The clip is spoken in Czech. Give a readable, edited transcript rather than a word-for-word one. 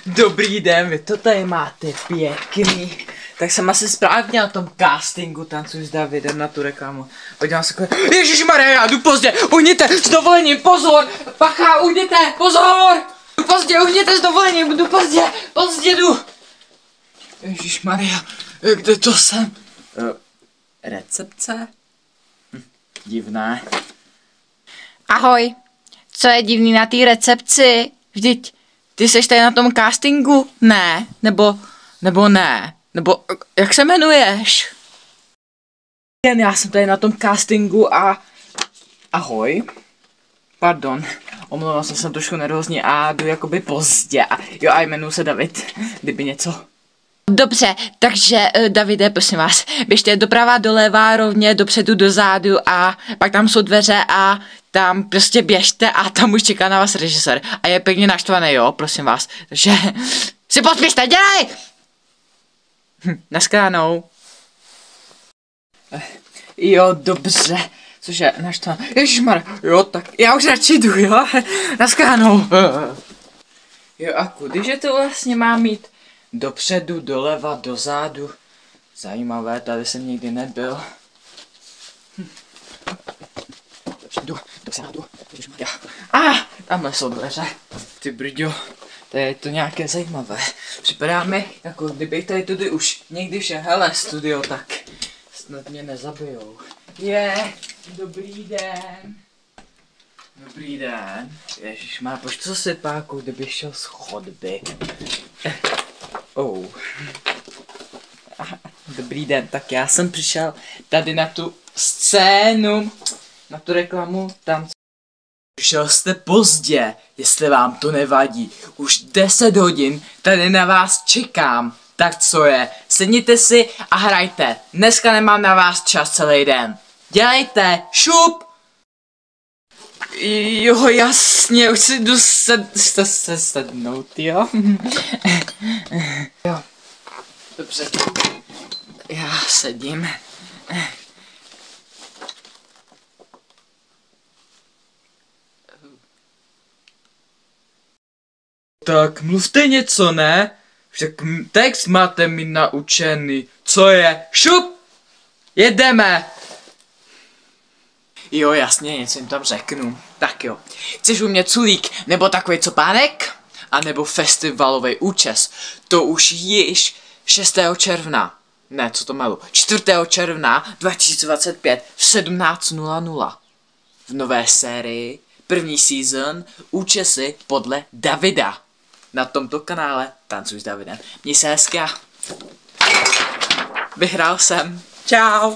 Dobrý den, vy to tady máte pěkný. Tak jsem asi správně na tom castingu Tancuj s Davidem na tu reklamu. Podívám se takové, ježišmarja, já jdu pozdě, uhněte, s dovolením, pozor, pacha, uhněte, pozor, jdu pozdě, uhněte s dovolením, jdu pozdě jdu. Ježišmarja, kde to jsem? Recepce? Divné. Ahoj, co je divný na té recepci? Vždyť ty seš tady na tom castingu? Ne, nebo ne, nebo jak se jmenuješ? Já jsem tady na tom castingu a... Ahoj. Pardon, omlouvám se, jsem trošku nervózní a jdu jakoby pozdě. Jo, a jmenuji se David, kdyby něco. Dobře, takže Davide, prosím vás, běžte doprava, doleva, rovně, dopředu, dozadu a pak tam jsou dveře a tam prostě běžte a tam už čeká na vás režisér. A je pěkně naštvaný, jo, prosím vás. Takže si podpište, dělej! Naschledanou. Jo, dobře. Cože, naštvaný. Ježišmar, jo, tak já už radši jdu, jo? Naschledanou. Jo, a kudyže to vlastně má mít? Dopředu, doleva, dozadu. Zajímavé, tady jsem nikdy nebyl. Dozadu, ježišmarja. Tamhle jsou dveře. Ty brďo, tady je to nějaké zajímavé. Připadá mi, jako kdybych tady tudy už někdy šel, hele, studio, tak snad mě nezabijou. Dobrý den. Dobrý den. Ježišmar, proč to zase páku, kdybych šel z chodby? Dobrý den, tak já jsem přišel tady na tu scénu, na tu reklamu, tam. Přišel jste pozdě, jestli vám to nevadí. Už 10 hodin tady na vás čekám. Tak co je, sedněte si a hrajte. Dneska nemám na vás čas celý den. Dělejte, šup! Jo, jasně, už si jdu sednout, jo? Jo, dobře, já sedím. Tak mluvte něco, ne? Však text máte mi naučený. Co je? Šup! Jedeme! Jo, jasně, něco jim tam řeknu. Tak jo. Chceš u mě culík, nebo takový copánek? A nebo festivalový účes? To už již 6. června. Ne, co to malu? 4. června 2025 v 17:00. V nové sérii, první season, účesy podle Davida. Na tomto kanále Tancuj s Davidem. Měj se hezky. Vyhrál jsem. Čau.